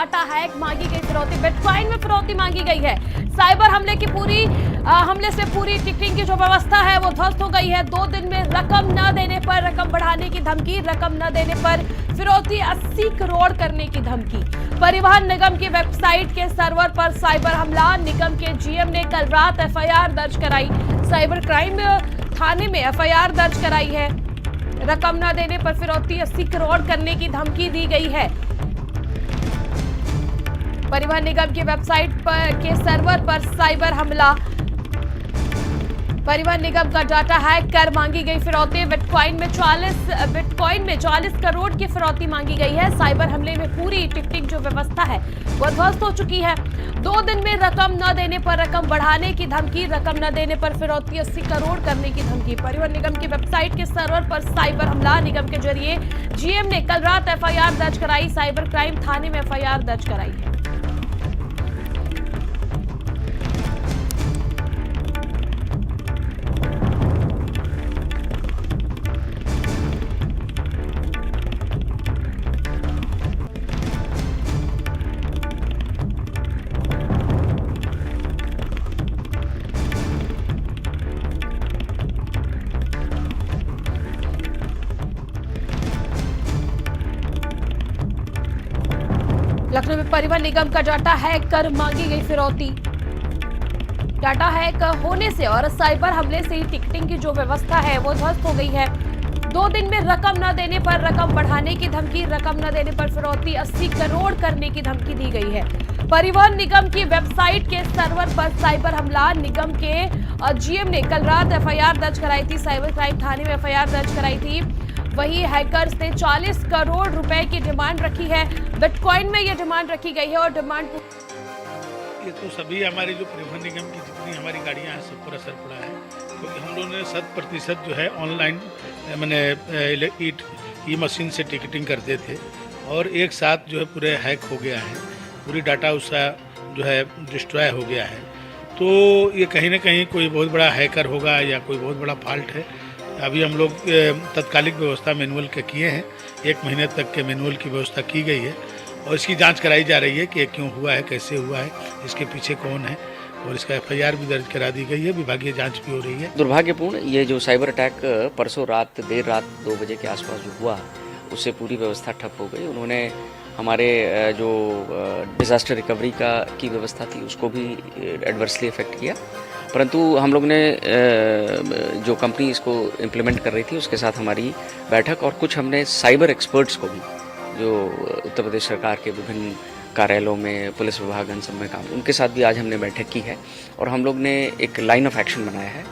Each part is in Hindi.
डाटा हैक मांगी गई फिरौती, बिटकॉइन में फिरौती मांगी गई है। साइबर हमले से पूरी टिकटिंग की जो व्यवस्था है वो ध्वस्त हो गई है। 2 दिन में रकम न देने पर रकम बढ़ाने की धमकी, रकम न देने पर फिरौती 80 करोड़ करने की धमकी। परिवहन निगम की वेबसाइट के सर्वर पर साइबर हमला, निगम के जीएम ने कल रात एफआईआर दर्ज कराई। साइबर क्राइम थाने में एफआईआर दर्ज कराई है। रकम न देने पर फिरौती 80 करोड़ करने की धमकी दी गई है। परिवहन निगम की वेबसाइट के सर्वर पर साइबर हमला, परिवहन निगम का डाटा हैक कर मांगी गई फिरौती। बिटकॉइन में 40 करोड़ की फिरौती मांगी गई है। साइबर हमले में पूरी टिकटिंग जो व्यवस्था है वो ध्वस्त हो चुकी है। 2 दिन में रकम न देने पर रकम बढ़ाने की धमकी, रकम न देने पर फिरौती 80 करोड़ करने की धमकी। परिवहन निगम की वेबसाइट के सर्वर पर साइबर हमला, निगम के जरिए जीएम ने कल रात एफआईआर दर्ज कराई। साइबर क्राइम थाने में एफआईआर दर्ज कराई है। लखनऊ में परिवहन निगम का डाटा हैक कर मांगी गई फिरौती। डाटा हैक होने से और साइबर हमले से ही टिकटिंग की जो व्यवस्था है वो ध्वस्त हो गई है। 2 दिन में रकम न देने पर रकम बढ़ाने की धमकी, रकम न देने पर फिरौती 80 करोड़ करने की धमकी दी गई है। परिवहन निगम की वेबसाइट के सर्वर पर साइबर हमला, निगम के जीएम ने कल रात एफआईआर दर्ज कराई थी। साइबर क्राइम थाने में एफआईआर दर्ज कराई थी। वही हैकर्स ने 40 करोड़ रुपए की डिमांड रखी है। बिटकॉइन में ये डिमांड रखी गई है और डिमांड ये तो सभी हमारी जो परिवहन निगम की जितनी हमारी गाड़ियां हैं सब पर असर पड़ा है, क्योंकि हम लोगों ने 100% जो है ऑनलाइन मैंने ई मशीन से टिकटिंग करते थे और एक साथ जो है पूरे हैक हो गया है, पूरी डाटा उसका जो है डिस्ट्रॉय हो गया है। तो ये कहीं ना कहीं कोई बहुत बड़ा हैकर होगा या कोई बहुत बड़ा फॉल्ट है। अभी हम लोग तत्कालिक व्यवस्था मैनुअल के किए हैं, 1 महीने तक के मैनुअल की व्यवस्था की गई है और इसकी जांच कराई जा रही है कि क्यों हुआ है, कैसे हुआ है, इसके पीछे कौन है, और इसका एफआईआर भी दर्ज करा दी गई है। विभागीय जांच भी हो रही है। दुर्भाग्यपूर्ण ये जो साइबर अटैक परसों देर रात 2 बजे के आसपास जो हुआ, उससे पूरी व्यवस्था ठप हो गई। उन्होंने हमारे जो डिज़ास्टर रिकवरी की व्यवस्था थी उसको भी एडवर्सली इफेक्ट किया। परंतु हम लोग ने जो कंपनी इसको इम्प्लीमेंट कर रही थी उसके साथ हमारी बैठक, और कुछ हमने साइबर एक्सपर्ट्स को भी जो उत्तर प्रदेश सरकार के विभिन्न कार्यालयों में, पुलिस विभाग सब में काम, उनके साथ भी आज हमने बैठक की है और हम लोग ने एक लाइन ऑफ एक्शन बनाया है।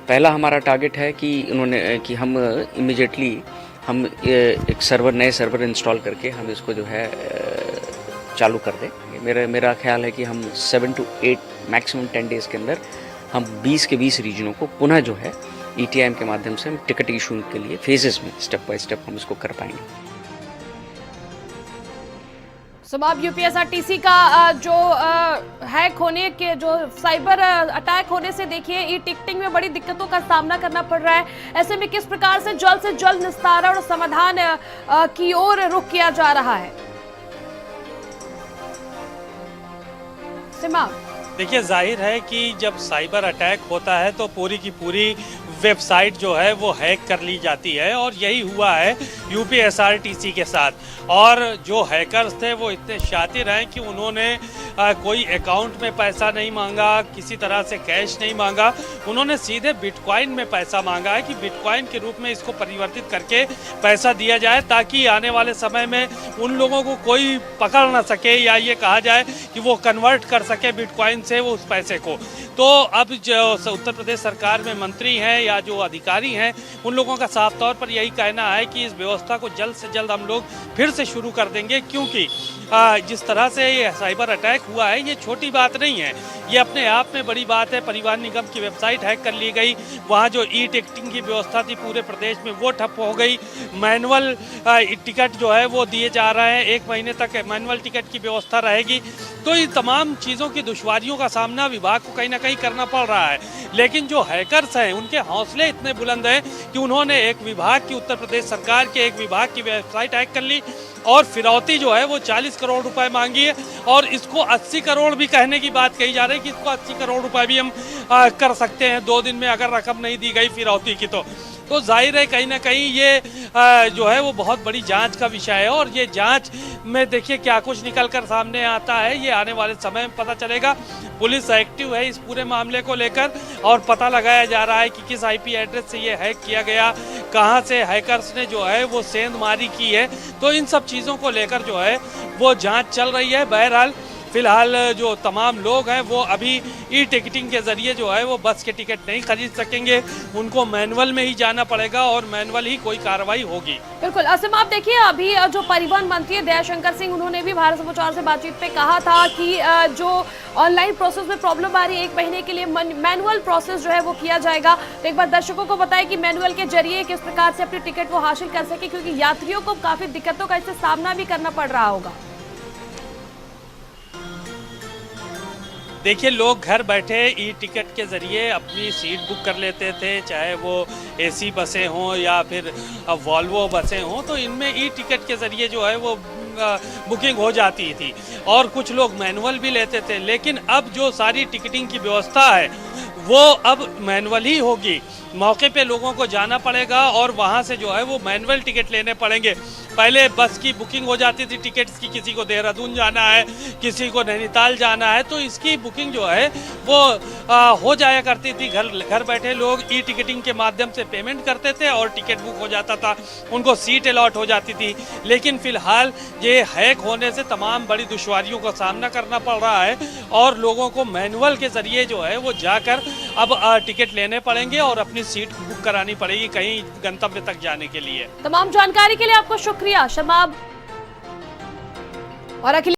पहला हमारा टारगेट है कि हम इमीडिएटली हम एक नए सर्वर इंस्टॉल करके हम इसको जो है चालू कर दें। मेरा ख्याल है कि हम 7 to 8 मैक्सिमम 10 डेज़ के अंदर हम 20 के 20 रीजनों को पुनः जो है ETIM के माध्यम से हम टिकट इशू के लिए फेजेस में स्टेप बाय स्टेप हम इसको कर पाएंगे। समाप्त यूपीएसआरटीसी का जो हैक होने के, जो साइबर अटैक होने से देखिए ई टिकटिंग में बड़ी दिक्कतों का सामना करना पड़ रहा है। ऐसे में किस प्रकार से जल्द निस्तारण और समाधान की ओर रुख किया जा रहा है? देखिए, जाहिर है कि जब साइबर अटैक होता है तो पूरी की पूरी वेबसाइट जो है वो हैक कर ली जाती है और यही हुआ है यूपीएसआरटीसी के साथ। और जो हैकर्स थे वो इतने शातिर हैं कि उन्होंने कोई अकाउंट में पैसा नहीं मांगा, किसी तरह से कैश नहीं मांगा, उन्होंने सीधे बिटकॉइन में पैसा मांगा है कि बिटकॉइन के रूप में इसको परिवर्तित करके पैसा दिया जाए, ताकि आने वाले समय में उन लोगों को कोई पकड़ ना सके या ये कहा जाए कि वो कन्वर्ट कर सके बिटकॉइन से वो उस पैसे को। तो अब जो उत्तर प्रदेश सरकार में मंत्री हैं या जो अधिकारी हैं, उन लोगों का साफ तौर पर यही कहना है कि इस व्यवस्था को जल्द से जल्द हम लोग फिर से शुरू कर देंगे, क्योंकि जिस तरह से ये साइबर अटैक हुआ है ये छोटी बात नहीं है, ये अपने आप में बड़ी बात है। परिवहन निगम की वेबसाइट हैक कर ली गई, वहाँ जो ई टिकटिंग की व्यवस्था थी पूरे प्रदेश में वो ठप हो गई, मैनुअल टिकट जो है वो दिए जा रहे हैं, 1 महीने तक मैनुअल टिकट की व्यवस्था रहेगी। तो इन तमाम चीज़ों की दुश्वारियों का सामना विभाग को कहीं ना कहीं करना पड़ रहा है। लेकिन जो हैकर्स हैं उनके हौसले इतने बुलंद हैं कि उन्होंने एक विभाग की, उत्तर प्रदेश सरकार के एक विभाग की वेबसाइट हैक कर ली और फिरौती जो है वो 40 करोड़ रुपए मांगी है, और इसको 80 करोड़ भी कहने की बात कही जा रही है कि इसको 80 करोड़ रुपए भी हम कर सकते हैं 2 दिन में, अगर रकम नहीं दी गई फिरौती की तो जाहिर है कहीं ना कहीं ये जो है वो बहुत बड़ी जांच का विषय है। और ये जांच में देखिए क्या कुछ निकल कर सामने आता है, ये आने वाले समय में पता चलेगा। पुलिस एक्टिव है इस पूरे मामले को लेकर और पता लगाया जा रहा है कि किस आईपी एड्रेस से ये हैक किया गया, कहां से हैकर्स ने जो है वो सेंधमारी की है। तो इन सब चीज़ों को लेकर जो है वो जांच चल रही है। बहरहाल फिलहाल जो तमाम लोग हैं वो अभी ई टिकटिंग के जरिए जो है वो बस के टिकट नहीं खरीद सकेंगे, उनको मैनुअल में ही जाना पड़ेगा और मैनुअल ही कोई कार्रवाई होगी। बिल्कुल असीम, आप देखिए अभी जो परिवहन मंत्री दयाशंकर सिंह, उन्होंने भी भारत समाचार से बातचीत पे कहा था कि जो ऑनलाइन प्रोसेस में प्रॉब्लम आ रही है 1 महीने के लिए मैनुअल प्रोसेस जो है वो किया जाएगा। तो एक बार दर्शकों को बताएं कि मैनुअल के जरिए किस प्रकार से अपनी टिकट वो हासिल कर सके, क्योंकि यात्रियों को काफी दिक्कतों का इससे सामना भी करना पड़ रहा होगा। देखिए लोग घर बैठे ई टिकट के ज़रिए अपनी सीट बुक कर लेते थे, चाहे वो एसी बसें हों या फिर वॉल्वो बसें हों, तो इनमें ई टिकट के ज़रिए जो है वो बुकिंग हो जाती थी और कुछ लोग मैनुअल भी लेते थे। लेकिन अब जो सारी टिकटिंग की व्यवस्था है वो अब मैनुअल ही होगी। मौके पे लोगों को जाना पड़ेगा और वहाँ से जो है वो मैनुअल टिकट लेने पड़ेंगे। पहले बस की बुकिंग हो जाती थी टिकट्स की, किसी को देहरादून जाना है, किसी को नैनीताल जाना है, तो इसकी बुकिंग जो है वो हो जाया करती थी। घर बैठे लोग ई टिकटिंग के माध्यम से पेमेंट करते थे और टिकट बुक हो जाता था, उनको सीट अलॉट हो जाती थी। लेकिन फिलहाल ये हैक होने से तमाम बड़ी दुश्वारियों का सामना करना पड़ रहा है और लोगों को मैनुअल के ज़रिए जो है वो जाकर अब टिकट लेने पड़ेंगे और अपनी सीट बुक करानी पड़ेगी कहीं गंतव्य तक जाने के लिए। तमाम जानकारी के लिए आपको शुक्रिया शमाब और अखिल।